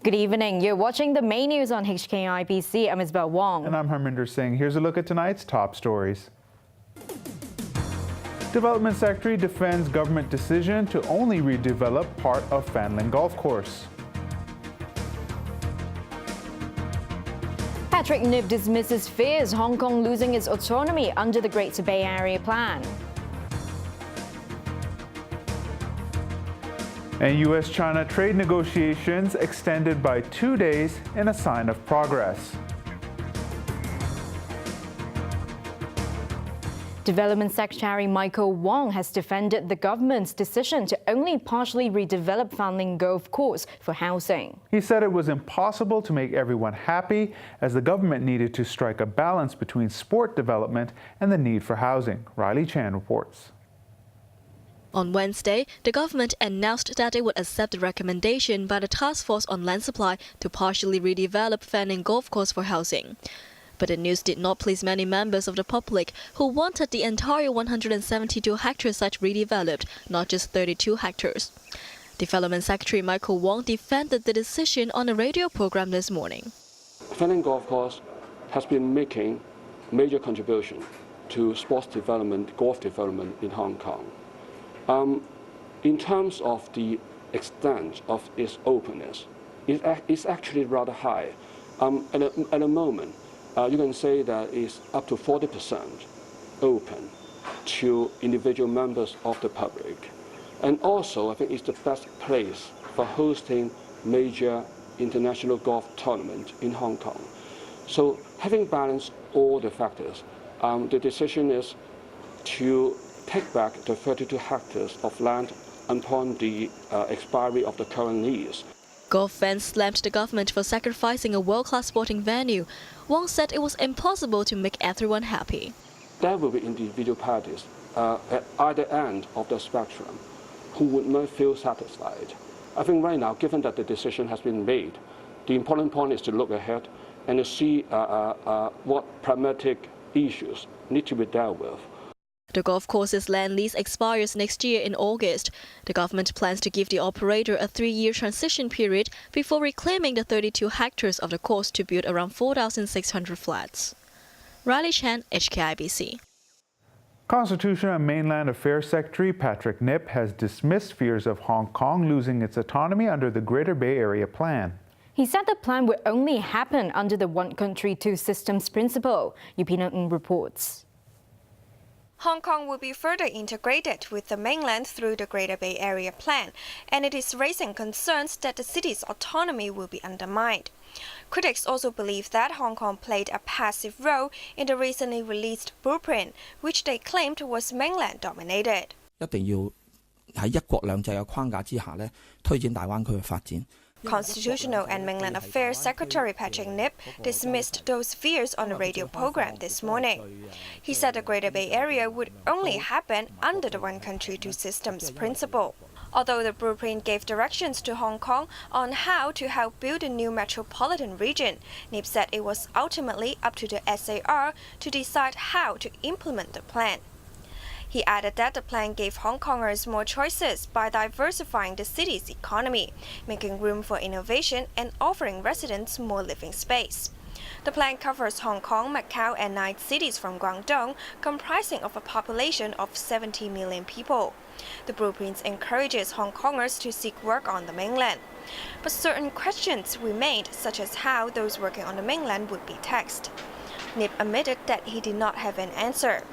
Good evening. You're watching the main news on HKIBC. I'm Isabel Wong. And I'm Harminder Singh. Here's a look at tonight's top stories. Development Secretary defends government decision to only redevelop part of Fanling Golf Course. Patrick Nip dismisses fears Hong Kong losing its autonomy under the Greater Bay Area plan. And U.S.-China trade negotiations extended by 2 days in a sign of progress. Development Secretary Michael Wong has defended the government's decision to only partially redevelop Fanling Golf Course for housing. He said it was impossible to make everyone happy as the government needed to strike a balance between sport development and the need for housing. Riley Chan reports. On Wednesday, the government announced that it would accept the recommendation by the Task Force on Land Supply to partially redevelop Fanling Golf Course for housing. But the news did not please many members of the public who wanted the entire 172-hectare site redeveloped, not just 32 hectares. Development Secretary Michael Wong defended the decision on a radio program this morning. Fanling Golf Course has been making major contribution to sports development, golf development in Hong Kong. In terms of the extent of its openness, it's actually rather high. At the moment, you can say that it's up to 40% open to individual members of the public. And also, I think it's the best place for hosting major international golf tournament in Hong Kong. So having balanced all the factors, the decision is to take back the 32 hectares of land upon the expiry of the current lease. Golf fans slammed the government for sacrificing a world-class sporting venue. Wong said it was impossible to make everyone happy. There will be individual parties at either end of the spectrum who would not feel satisfied. I think right now, given that the decision has been made, the important point is to look ahead and to see what pragmatic issues need to be dealt with. The golf course's land lease expires next year in August. The government plans to give the operator a 3-year transition period before reclaiming the 32 hectares of the course to build around 4,600 flats. Riley Chan, HKIBC. Constitutional and Mainland Affairs Secretary Patrick Nip has dismissed fears of Hong Kong losing its autonomy under the Greater Bay Area plan. He said the plan would only happen under the one country, two systems principle. Yupina Ng reports. Hong Kong will be further integrated with the mainland through the Greater Bay Area plan, and it is raising concerns that the city's autonomy will be undermined. Critics also believe that Hong Kong played a passive role in the recently released blueprint, which they claimed was mainland dominated. 一定要喺一國兩制嘅框架之下呢，推展大灣區嘅發展。 Constitutional and Mainland Affairs Secretary Patrick Nip dismissed those fears on a radio program this morning. He said the Greater Bay Area would only happen under the one country, two systems principle. Although the blueprint gave directions to Hong Kong on how to help build a new metropolitan region, Nip said it was ultimately up to the SAR to decide how to implement the plan. He added that the plan gave Hong Kongers more choices by diversifying the city's economy, making room for innovation and offering residents more living space. The plan covers Hong Kong, Macau, and 9 cities from Guangdong, comprising of a population of 70 million people. The blueprint encourages Hong Kongers to seek work on the mainland. But certain questions remained, such as how those working on the mainland would be taxed. Nip admitted that he did not have an answer.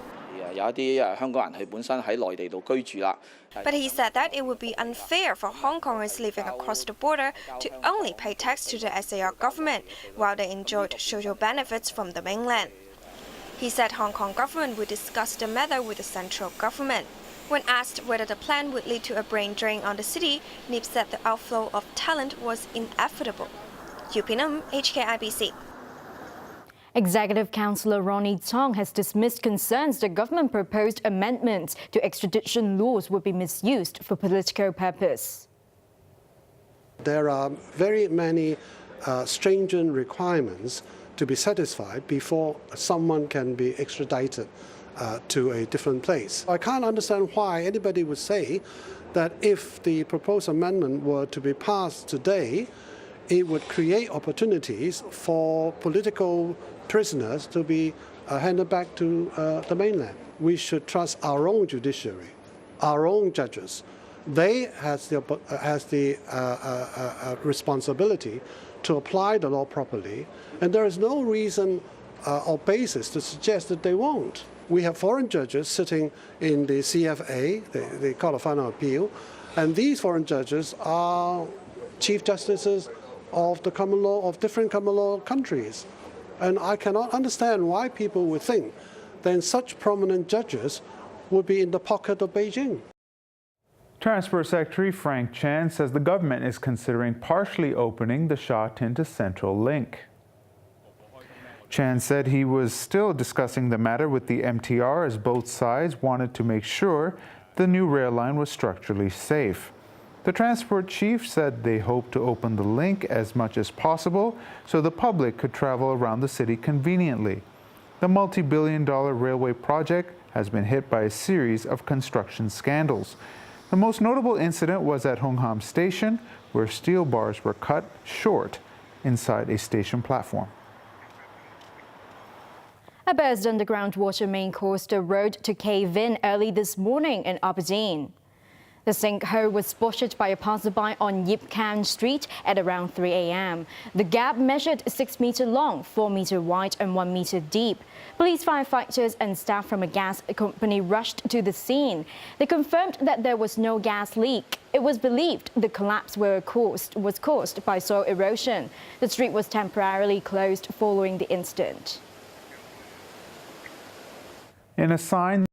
But he said that it would be unfair for Hong Kongers living across the border to only pay tax to the SAR government while they enjoyed social benefits from the mainland. He said Hong Kong government would discuss the matter with the central government. When asked whether the plan would lead to a brain drain on the city, Nip said the outflow of talent was inevitable. Yupinam, HKIBC. Executive Councillor Ronnie Tong has dismissed concerns the government proposed amendments to extradition laws would be misused for political purpose. There are very many stringent requirements to be satisfied before someone can be extradited to a different place. I can't understand why anybody would say that if the proposed amendment were to be passed today, it would create opportunities for political prisoners to be handed back to the mainland. We should trust our own judiciary, our own judges. They has the responsibility to apply the law properly, and there is no reason or basis to suggest that they won't. We have foreign judges sitting in the CFA, the Court of Final Appeal, and these foreign judges are chief justices of the common law of different common law countries. And I cannot understand why people would think that such prominent judges would be in the pocket of Beijing. Transport Secretary Frank Chan says the government is considering partially opening the Sha-Tin to Central Link. Chan said he was still discussing the matter with the MTR as both sides wanted to make sure the new rail line was structurally safe. The transport chief said they hope to open the link as much as possible so the public could travel around the city conveniently. The multi-billion-dollar railway project has been hit by a series of construction scandals. The most notable incident was at Hung Ham Station, where steel bars were cut short inside a station platform. A burst underground water main caused the road to cave in early this morning in Aberdeen. The sinkhole was spotted by a passerby on Yip Can Street at around 3 a.m. The gap measured 6 meters long, 4 meters wide and 1 meter deep. Police, firefighters and staff from a gas company rushed to the scene. They confirmed that there was no gas leak. It was believed the collapse was caused by soil erosion. The street was temporarily closed following the incident. In a sign